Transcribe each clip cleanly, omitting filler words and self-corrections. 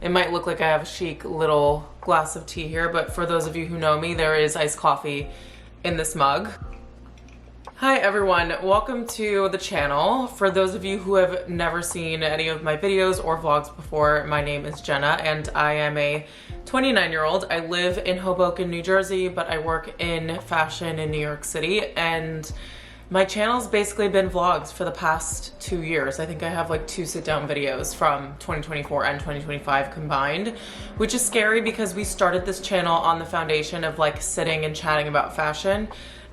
It might look like I have a chic little glass of tea here, but for those of you who know me, there is iced coffee in this mug. Hi everyone, welcome to the channel. For those of you who have never seen any of my videos or vlogs before, my name is Jenna and I am a 29-year-old. I live in Hoboken, New Jersey, but I work in fashion in New York City, and my channel's basically been vlogs for the past 2 years. I think I have like 2 sit-down videos from 2024 and 2025 combined, which is scary because we started this channel on the foundation of like sitting and chatting about fashion.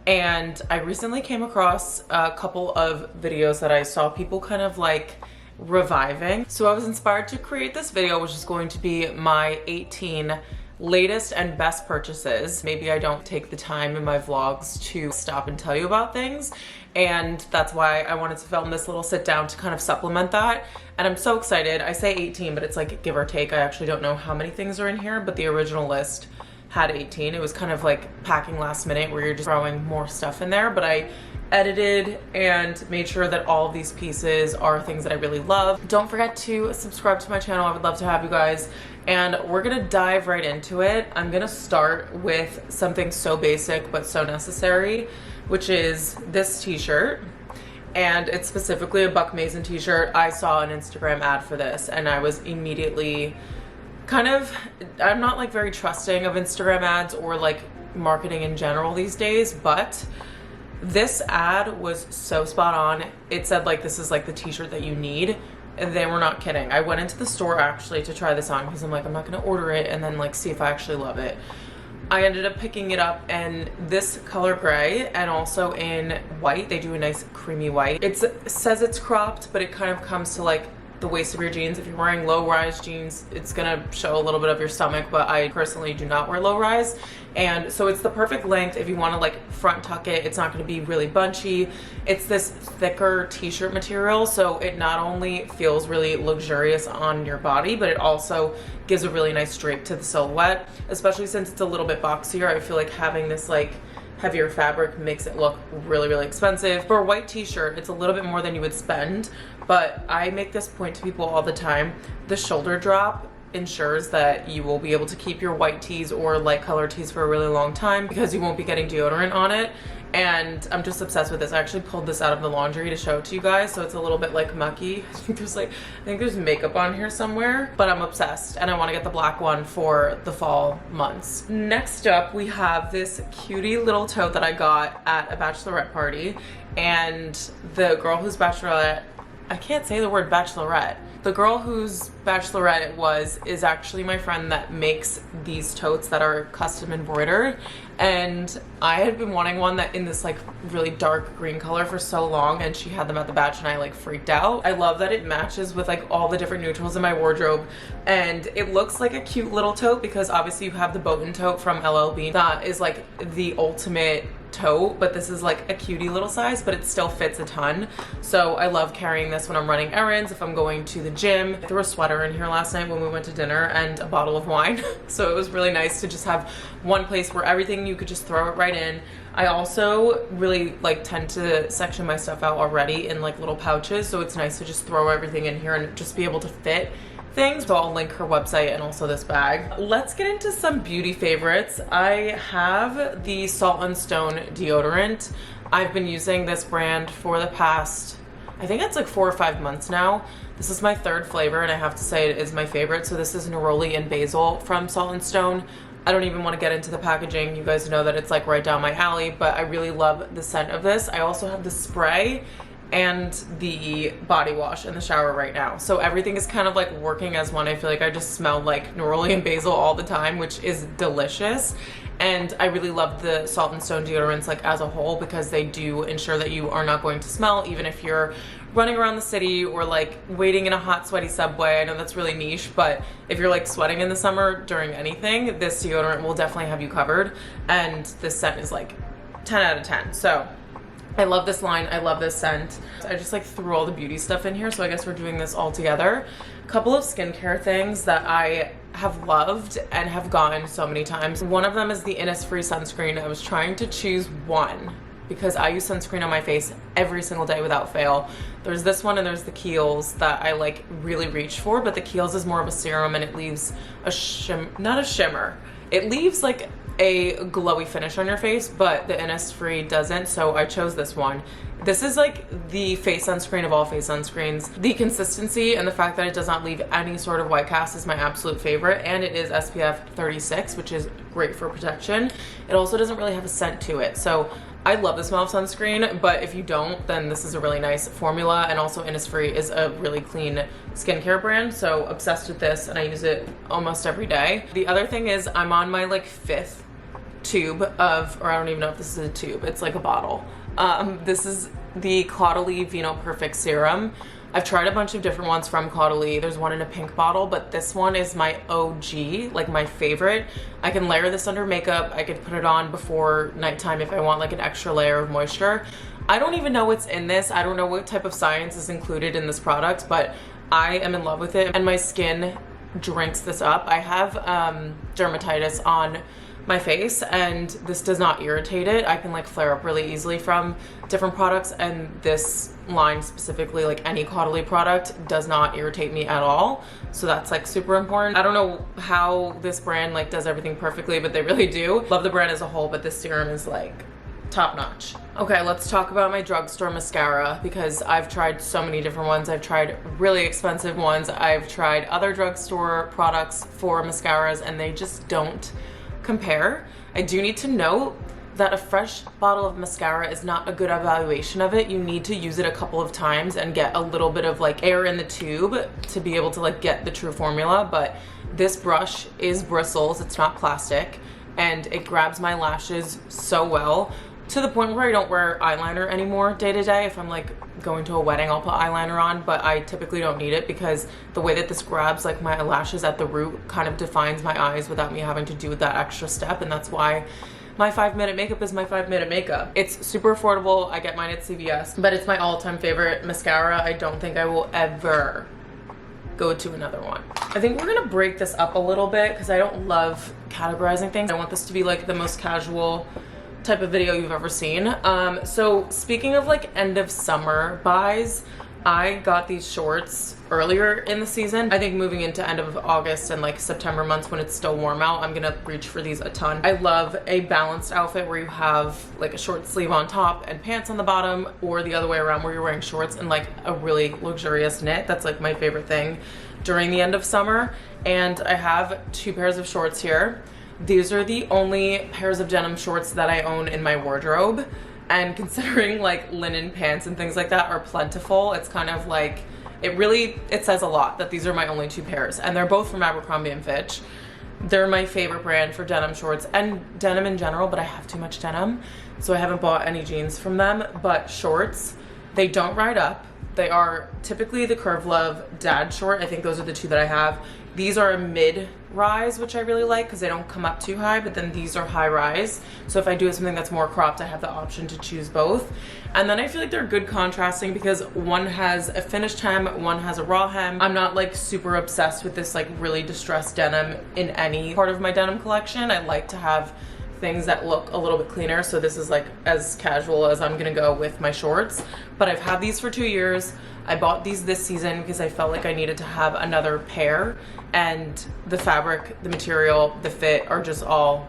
And I recently came across a couple of videos that I saw people kind of like reviving. So I was inspired to create this video, which is going to be my 18 latest and best purchases. Maybe I don't take the time in my vlogs to stop and tell you about things, and that's why I wanted to film this little sit down to kind of supplement that. And I'm so excited. I say 18, but it's like give or take. I actually don't know how many things are in here, but the original list had 18. It was kind of like packing last minute where you're just throwing more stuff in there, but I edited and made sure that all of these pieces are things that I really love. Don't forget to subscribe to my channel. I would love to have you guys, and we're gonna dive right into it. I'm gonna start with something so basic but so necessary, which is this t-shirt. And it's specifically a Buck Mason t-shirt. I saw an Instagram ad for this and I was immediately I'm not like very trusting of Instagram ads or like marketing in general these days, but this ad was so spot on. It said like, this is like the t-shirt that you need, and they were not kidding. I went into the store actually to try this on because I'm like, I'm not gonna order it and then like see if I actually love it. I ended up picking it up, and this color gray and also in white, they do a nice creamy white. It says it's cropped, but it kind of comes to like the waist of your jeans. If you're wearing low-rise jeans, it's gonna show a little bit of your stomach, but I personally do not wear low-rise, and so it's the perfect length if you want to like front tuck it. It's not going to be really bunchy. It's this thicker t-shirt material, so it not only feels really luxurious on your body, but it also gives a really nice drape to the silhouette, especially since it's a little bit boxier. I feel like having this like heavier fabric makes it look really, really expensive. For a white t-shirt, it's a little bit more than you would spend, but I make this point to people all the time. The shoulder drop ensures that you will be able to keep your white tees or light color tees for a really long time because you won't be getting deodorant on it. And I'm just obsessed with this. I actually pulled this out of the laundry to show it to you guys, so it's a little bit like mucky. I think there's makeup on here somewhere, but I'm obsessed and I want to get the black one for the fall months. Next up, we have this cutie little tote that I got at a bachelorette party, and the girl whose bachelorette, I can't say the word bachelorette. The girl whose bachelorette it was is actually my friend that makes these totes that are custom embroidered, and I had been wanting one that in this like really dark green color for so long, and she had them at the batch and I like freaked out. I love that it matches with like all the different neutrals in my wardrobe, and it looks like a cute little tote because obviously you have the Botan tote from LLB that is like the ultimate tote, but this is like a cutie little size, but it still fits a ton. So I love carrying this when I'm running errands, if I'm going to the gym. I threw a sweater in here last night when we went to dinner and a bottle of wine. So it was really nice to just have one place where everything, you could just throw it right in. I also really like tend to section my stuff out already in like little pouches, so it's nice to just throw everything in here and just be able to fit things. So I'll link her website and also this bag. Let's get into some beauty favorites. I have the Salt & Stone deodorant. I've been using this brand for the past, I think it's like 4 or 5 months now. This is my 3rd flavor and I have to say it is my favorite. So this is Neroli and Basil from Salt & Stone. I don't even want to get into the packaging. You guys know that it's like right down my alley, but I really love the scent of this. I also have the spray and the body wash in the shower right now. So everything is kind of like working as one. I feel like I just smell like neroli and basil all the time, which is delicious. And I really love the Salt & Stone deodorants like as a whole because they do ensure that you are not going to smell even if you're running around the city or like waiting in a hot sweaty subway. I know that's really niche, but if you're like sweating in the summer during anything, this deodorant will definitely have you covered. And this scent is like 10 out of 10. So I love this line. I love this scent. I just like threw all the beauty stuff in here, so I guess we're doing this all together. A couple of skincare things that I have loved and have gotten so many times. One of them is the Innisfree sunscreen. I was trying to choose one because I use sunscreen on my face every single day without fail. There's this one and there's the Kiehl's that I like really reach for, but the Kiehl's is more of a serum and it leaves a not a shimmer. It leaves like a glowy finish on your face, but the Innisfree doesn't, so I chose this one. This is like the face sunscreen of all face sunscreens. The consistency and the fact that it does not leave any sort of white cast is my absolute favorite, and it is SPF 36, which is great for protection. It also doesn't really have a scent to it, so I love the smell of sunscreen, but if you don't, then this is a really nice formula. And also Innisfree is a really clean skincare brand, so obsessed with this, and I use it almost every day. The other thing is I'm on my like 5th tube of, or I don't even know if this is a tube, it's like a bottle. This is the Caudalie Vino Perfect Serum. I've tried a bunch of different ones from Caudalie. There's one in a pink bottle, but this one is my OG, like my favorite. I can layer this under makeup. I could put it on before nighttime if I want like an extra layer of moisture. I don't even know what's in this. I don't know what type of science is included in this product, but I am in love with it and my skin drinks this up. I have dermatitis on my face and this does not irritate it. I can like flare up really easily from different products, and this line specifically, like any Caudalie product, does not irritate me at all, so that's like super important. I don't know how this brand like does everything perfectly, but they really do. Love the brand as a whole, but this serum is like top notch. Okay, let's talk about my drugstore mascara, because I've tried so many different ones. I've tried really expensive ones. I've tried other drugstore products for mascaras and they just don't compare. I do need to note that a fresh bottle of mascara is not a good evaluation of it. You need to use it a couple of times and get a little bit of like air in the tube to be able to like get the true formula. But this brush is bristles, it's not plastic, and it grabs my lashes so well, to the point where I don't wear eyeliner anymore day to day. If I'm like going to a wedding, I'll put eyeliner on, but I typically don't need it because the way that this grabs like my lashes at the root kind of defines my eyes without me having to do that extra step. And that's why my 5-minute makeup is my 5-minute makeup. It's super affordable. I get mine at CVS, but it's my all-time favorite mascara. I don't think I will ever go to another one. I think we're gonna break this up a little bit because I don't love categorizing things. I want this to be like the most casual type of video you've ever seen. So speaking of like end of summer buys, I got these shorts earlier in the season. I think moving into end of August and like September months when it's still warm out, I'm gonna reach for these a ton. I love a balanced outfit where you have like a short sleeve on top and pants on the bottom, or the other way around where you're wearing shorts and like a really luxurious knit. That's like my favorite thing during the end of summer. And I have 2 pairs of shorts here. These are the only pairs of denim shorts that I own in my wardrobe. And considering like linen pants and things like that are plentiful, it's kind of like, it says a lot that these are my only 2 pairs. And they're both from Abercrombie & Fitch. They're my favorite brand for denim shorts and denim in general, but I have too much denim, so I haven't bought any jeans from them. But shorts, they don't ride up. They are typically the Curve Love Dad short. I think those are the 2 that I have. These are a mid-rise, which I really like because they don't come up too high, but then these are high-rise. So if I do something that's more cropped, I have the option to choose both. And then I feel like they're good contrasting because one has a finished hem, one has a raw hem. I'm not like super obsessed with this like really distressed denim in any part of my denim collection. I like to have things that look a little bit cleaner, so this is like as casual as I'm gonna go with my shorts. But I've had these for 2 years. I bought these this season because I felt like I needed to have another pair, and the fabric, the material, the fit are just all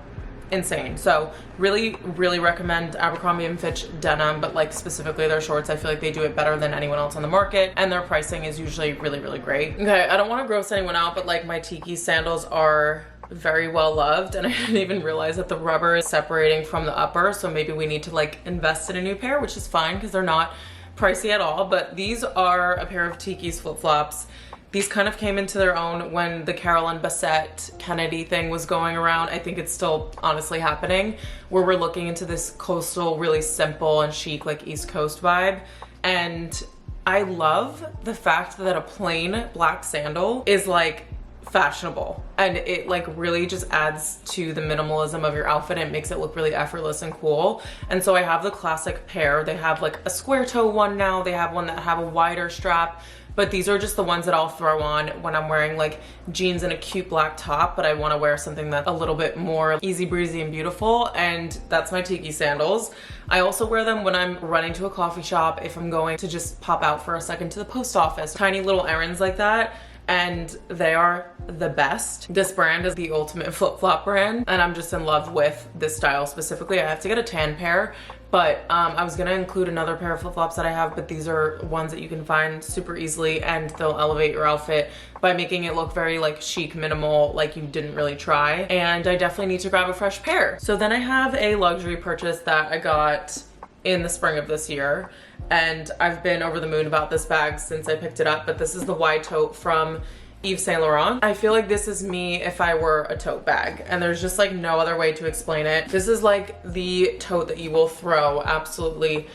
insane. So really recommend Abercrombie & Fitch denim, but like specifically their shorts. I feel like they do it better than anyone else on the market, and their pricing is usually really great. Okay, I don't want to gross anyone out, but like my Tiki sandals are very well loved, and I didn't even realize that the rubber is separating from the upper, so maybe we need to like invest in a new pair, which is fine because they're not pricey at all. But these are a pair of Tiki's flip-flops. These kind of came into their own when the Carolyn Bassett Kennedy thing was going around. I think it's still honestly happening, where we're looking into this coastal, really simple and chic like East Coast vibe. And I love the fact that a plain black sandal is like fashionable, and it like really just adds to the minimalism of your outfit. It makes it look really effortless and cool. And so I have the classic pair. They have like a square toe one now. They have one that have a wider strap. but these are just the ones that I'll throw on when I'm wearing like jeans and a cute black top, but I want to wear something that's a little bit more easy breezy and beautiful, and that's my tiki sandals. I also wear them when I'm running to a coffee shop, if I'm going to just pop out for a second to the post office, tiny little errands like that. And they are the best. This brand is the ultimate flip-flop brand, and I'm just in love with this style specifically. I have to get a tan pair, but I was gonna include another pair of flip-flops that I have, but these are ones that you can find super easily, and they'll elevate your outfit by making it look very like chic, minimal, like you didn't really try. And I definitely need to grab a fresh pair. So then I have a luxury purchase that I got in the spring of this year, and I've been over the moon about this bag since I picked it up, but this is the wide tote from Yves Saint Laurent. I feel like this is me if I were a tote bag, and there's just like no other way to explain it. This is like the tote that you will throw absolutely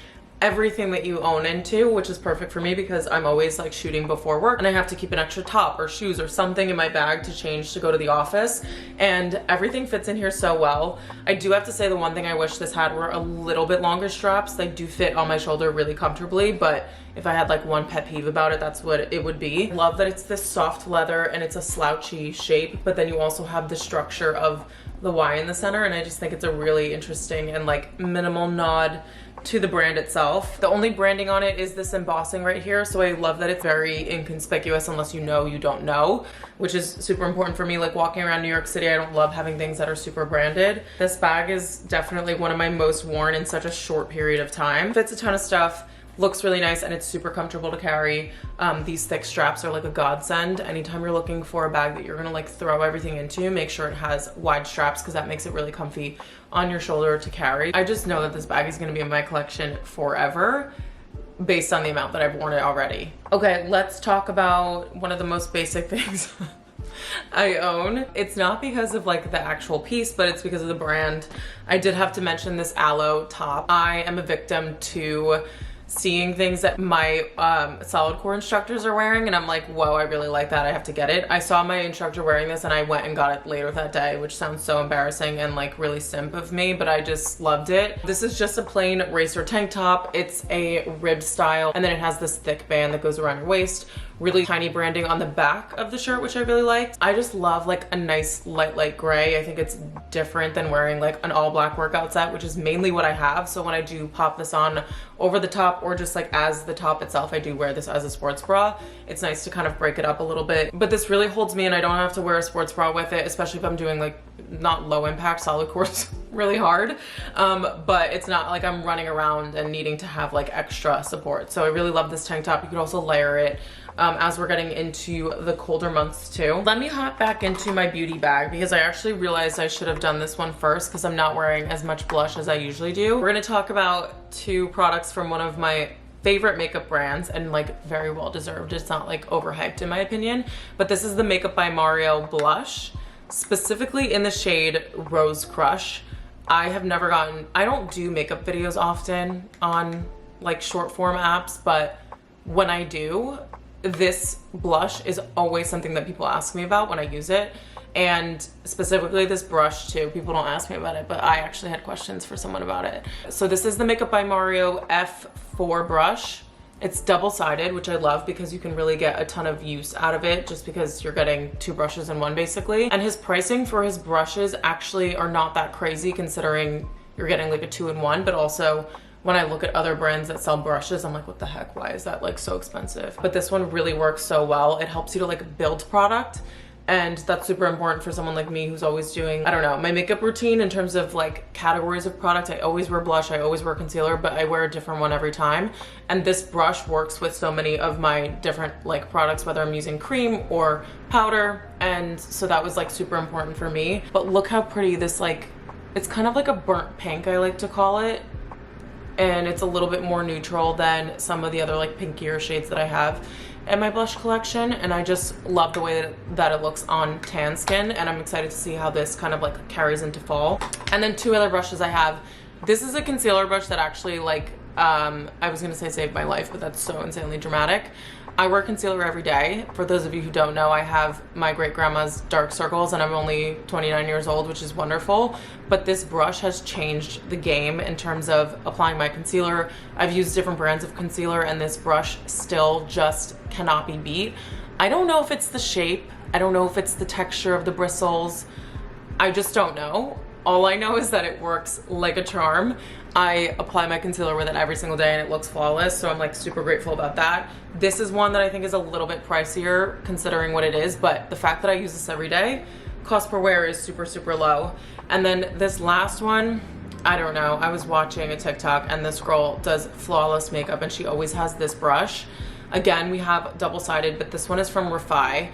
everything that you own into, which is perfect for me because I'm always like shooting before work and I have to keep an extra top or shoes or something in my bag to change to go to the office, and everything fits in here so well. I do have to say the one thing I wish this had were a little bit longer straps. They do fit on my shoulder really comfortably, but if I had like one pet peeve about it, that's what it would be. I love that it's this soft leather and it's a slouchy shape, but then you also have the structure of the Y in the center, and I just think it's a really interesting and like minimal nod to the brand itself. The only branding on it is this embossing right here, so I love that it's very inconspicuous unless you know you don't know, which is super important for me. Like walking around New York City, I don't love having things that are super branded. This bag is definitely one of my most worn in such a short period of time. Fits a ton of stuff, looks really nice, and it's super comfortable to carry. These thick straps are like a godsend. Anytime you're looking for a bag that you're gonna like throw everything into, make sure it has wide straps because that makes it really comfy on your shoulder to carry. I just know that this bag is gonna be in my collection forever based on the amount that I've worn it already. Okay, let's talk about one of the most basic things I own. It's not because of like the actual piece, but it's because of the brand. I did have to mention this Aloe top. I am a victim to seeing things that my solid core instructors are wearing, and I'm like, whoa, I really like that, I have to get it. I saw my instructor wearing this and I went and got it later that day, which sounds so embarrassing and like really simp of me, but I just loved it. This is just a plain racer tank top. It's a ribbed style, and then it has this thick band that goes around your waist. Really tiny branding on the back of the shirt, which I really liked. I just love like a nice light gray. I think it's different than wearing like an all black workout set, which is mainly what I have. So when I do pop this on over the top or just like as the top itself, I do wear this as a sports bra. It's nice to kind of break it up a little bit, but this really holds me and I don't have to wear a sports bra with it, especially if I'm doing like not low impact solid cores really hard, but it's not like I'm running around and needing to have like extra support. So I really love this tank top. You could also layer it as we're getting into the colder months too. Let me hop back into my beauty bag because I actually realized I should have done this one first because I'm not wearing as much blush as I usually do. We're gonna talk about two products from one of my favorite makeup brands, and like very well deserved. It's not like overhyped in my opinion, but this is the Makeup by Mario blush, specifically in the shade Rose Crush. I don't do makeup videos often on like short form apps, but when I do, this blush is always something that people ask me about when I use it, and specifically this brush too. People don't ask me about it, but I actually had questions for someone about it. So this is the Makeup by Mario F4 brush. It's double-sided, which I love because you can really get a ton of use out of it just because you're getting two brushes in one basically. And his pricing for his brushes actually are not that crazy considering you're getting like a 2-in-1, but also when I look at other brands that sell brushes, I'm like, what the heck, why is that like so expensive? But this one really works so well. It helps you to like build product, and that's super important for someone like me who's always doing, I don't know, my makeup routine in terms of like categories of product. I always wear blush, I always wear concealer, but I wear a different one every time. And this brush works with so many of my different like products, whether I'm using cream or powder. And so that was like super important for me. But look how pretty this, like, it's kind of like a burnt pink, I like to call it. And it's a little bit more neutral than some of the other like pinkier shades that I have in my blush collection, and I just love the way that it looks on tan skin, and I'm excited to see how this kind of like carries into fall. And then two other brushes I have. This is a concealer brush that actually like I was gonna say saved my life, but that's so insanely dramatic. I wear concealer every day. For those of you who don't know, I have my great grandma's dark circles and I'm only 29 years old, which is wonderful. But this brush has changed the game in terms of applying my concealer. I've used different brands of concealer and this brush still just cannot be beat. I don't know if it's the shape. I don't know if it's the texture of the bristles. I just don't know. All I know is that it works like a charm. I apply my concealer with it every single day and it looks flawless, so I'm like super grateful about that. This is one that I think is a little bit pricier considering what it is, but the fact that I use this every day, cost per wear is super, super low. And then this last one, I don't know, I was watching a TikTok and this girl does flawless makeup and she always has this brush. Again, we have double-sided, but this one is from Refi.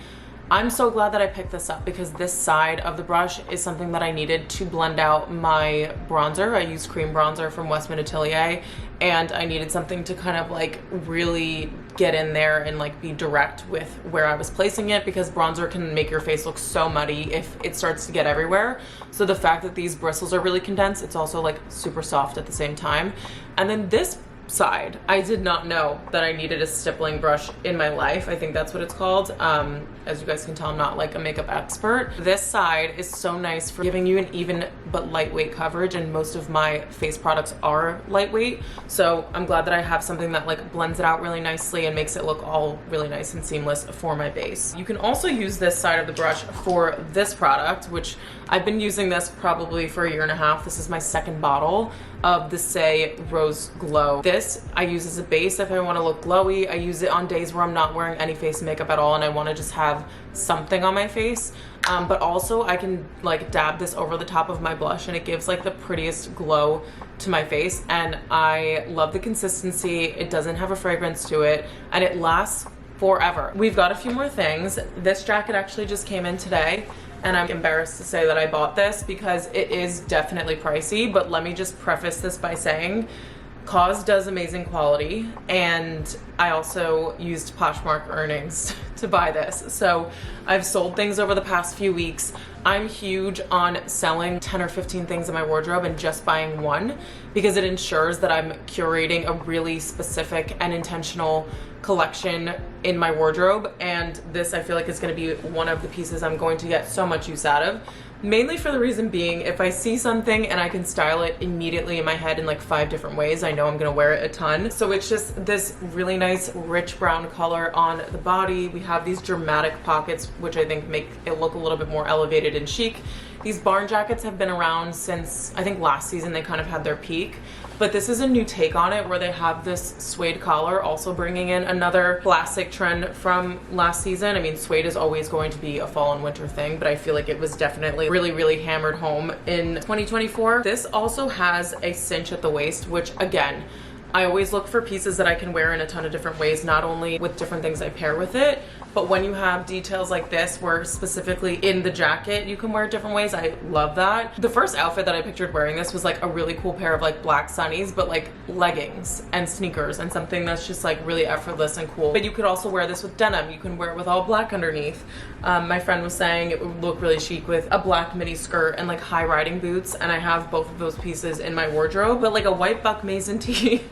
I'm so glad that I picked this up because this side of the brush is something that I needed to blend out my bronzer. I use cream bronzer from Westman Atelier and I needed something to kind of like really get in there and like be direct with where I was placing it, because bronzer can make your face look so muddy if it starts to get everywhere. So the fact that these bristles are really condensed, it's also like super soft at the same time. And then this side, I did not know that I needed a stippling brush in my life. I think that's what it's called. As you guys can tell, I'm not like a makeup expert. This side is so nice for giving you an even but lightweight coverage, and most of my face products are lightweight, so I'm glad that I have something that like blends it out really nicely and makes it look all really nice and seamless for my base. You can also use this side of the brush for this product, which I've been using this probably for 1.5 years. This is my second bottle of the Say Rose Glow. This I use as a base if I want to look glowy. I use it on days where I'm not wearing any face makeup at all and I want to just have something on my face. But also I can like dab this over the top of my blush and it gives like the prettiest glow to my face, and I love the consistency. It doesn't have a fragrance to it and it lasts forever. We've got a few more things. This jacket actually just came in today and I'm embarrassed to say that I bought this because it is definitely pricey, but let me just preface this by saying Cause does amazing quality, and I also used Poshmark earnings to buy this. So I've sold things over the past few weeks. I'm huge on selling 10 or 15 things in my wardrobe and just buying one, because it ensures that I'm curating a really specific and intentional collection in my wardrobe. And this I feel like is going to be one of the pieces I'm going to get so much use out of. Mainly for the reason being, if I see something and I can style it immediately in my head in like 5 different ways, I know I'm gonna wear it a ton. So it's just this really nice rich brown color on the body. We have these dramatic pockets, which I think make it look a little bit more elevated and chic. These barn jackets have been around since, I think last season they kind of had their peak. But this is a new take on it where they have this suede collar, also bringing in another classic trend from last season. I mean, suede is always going to be a fall and winter thing, but I feel like it was definitely really hammered home in 2024. This also has a cinch at the waist, which again, I always look for pieces that I can wear in a ton of different ways, not only with different things I pair with it, but when you have details like this where specifically in the jacket you can wear it different ways, I love that. The first outfit that I pictured wearing this was like a really cool pair of like black sunnies, but like leggings and sneakers and something that's just like really effortless and cool. But you could also wear this with denim. You can wear it with all black underneath. My friend was saying it would look really chic with a black mini skirt and like high riding boots, and I have both of those pieces in my wardrobe. But like a white buck mason tee,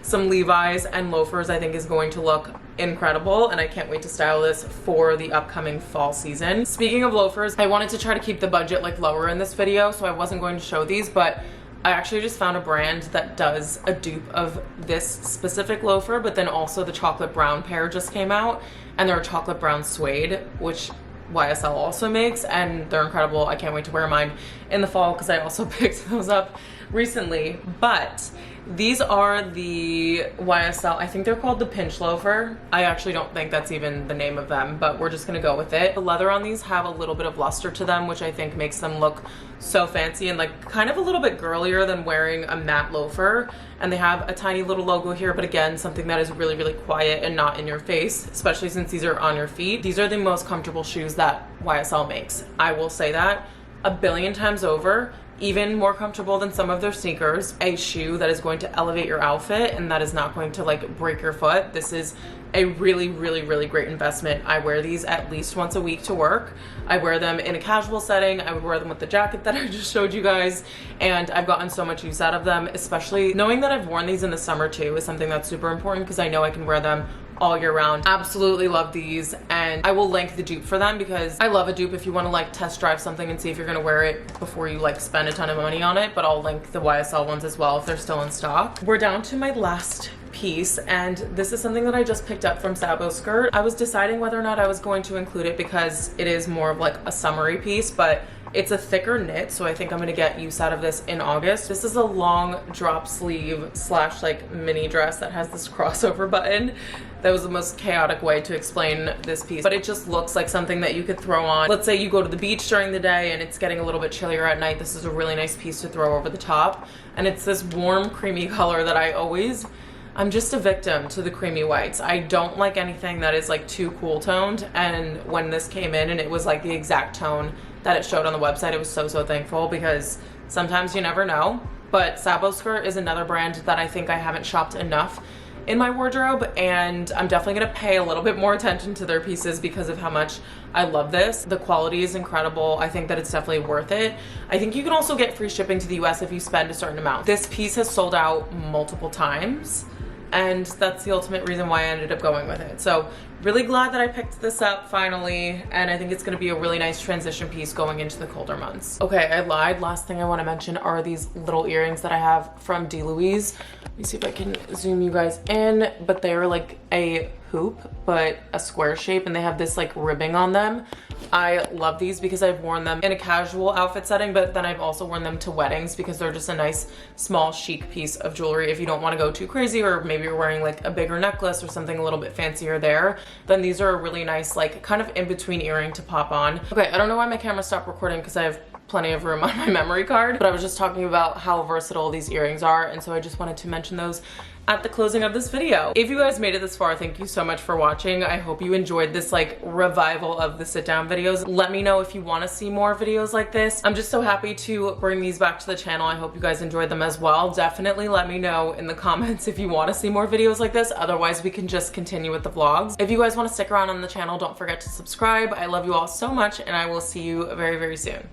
some Levi's and loafers I think is going to look incredible, and I can't wait to style this for the upcoming fall season. Speaking of loafers, I wanted to try to keep the budget like lower in this video, so I wasn't going to show these, but I actually just found a brand that does a dupe of this specific loafer, but then also the chocolate brown pair just came out, and they're a chocolate brown suede, which YSL also makes, and they're incredible. I can't wait to wear mine in the fall because I also picked those up recently. But these are the YSL, I think they're called the pinch loafer. I actually don't think that's even the name of them, but we're just gonna go with it. The leather on these have a little bit of luster to them, which I think makes them look so fancy and like kind of a little bit girlier than wearing a matte loafer. And they have a tiny little logo here, but again, something that is really quiet and not in your face, especially since these are on your feet. These are the most comfortable shoes that YSL makes. I will say that a billion times over. Even more comfortable than some of their sneakers. A shoe that is going to elevate your outfit and that is not going to like break your foot. This is a really great investment. I wear these at least once a week to work. I wear them in a casual setting. I would wear them with the jacket that I just showed you guys, and I've gotten so much use out of them, especially knowing that I've worn these in the summer too is something that's super important, because I know I can wear them all year round. Absolutely love these, and I will link the dupe for them because I love a dupe if you want to like test drive something and see if you're gonna wear it before you like spend a ton of money on it, but I'll link the YSL ones as well if they're still in stock. We're down to my last piece, and this is something that I just picked up from Sabo Skirt. I was deciding whether or not I was going to include it because it is more of like a summery piece, but it's a thicker knit, so I think I'm gonna get use out of this in August. This is a long drop sleeve slash like mini dress that has this crossover button. That was the most chaotic way to explain this piece, but it just looks like something that you could throw on. Let's say you go to the beach during the day and it's getting a little bit chillier at night. This is a really nice piece to throw over the top, and it's this warm creamy color that I'm just a victim to the creamy whites. I don't like anything that is like too cool toned, and when this came in and it was like the exact tone that it showed on the website, I was so thankful, because sometimes you never know. But Sabo Skirt is another brand that I think I haven't shopped enough in my wardrobe, and I'm definitely gonna pay a little bit more attention to their pieces because of how much I love this. The quality is incredible. I think that it's definitely worth it. I think you can also get free shipping to the US if you spend a certain amount. This piece has sold out multiple times, and that's the ultimate reason why I ended up going with it. So really glad that I picked this up finally, and I think it's gonna be a really nice transition piece going into the colder months. Okay, I lied. Last thing I wanna mention are these little earrings that I have from D. Louise. Let me see if I can zoom you guys in, but they're like a hoop, but a square shape, and they have this like ribbing on them. I love these because I've worn them in a casual outfit setting, but then I've also worn them to weddings because they're just a nice small chic piece of jewelry. If you don't want to go too crazy, or maybe you're wearing like a bigger necklace or something a little bit fancier there, then these are a really nice like kind of in between earring to pop on. Okay, I don't know why my camera stopped recording because I have plenty of room on my memory card, but I was just talking about how versatile these earrings are, and so I just wanted to mention those at the closing of this video. If you guys made it this far, thank you so much for watching. I hope you enjoyed this like revival of the sit down videos. Let me know if you want to see more videos like this. I'm just so happy to bring these back to the channel. I hope you guys enjoyed them as well. Definitely let me know in the comments if you want to see more videos like this. Otherwise, we can just continue with the vlogs. If you guys want to stick around on the channel, don't forget to subscribe. I love you all so much, and I will see you very soon.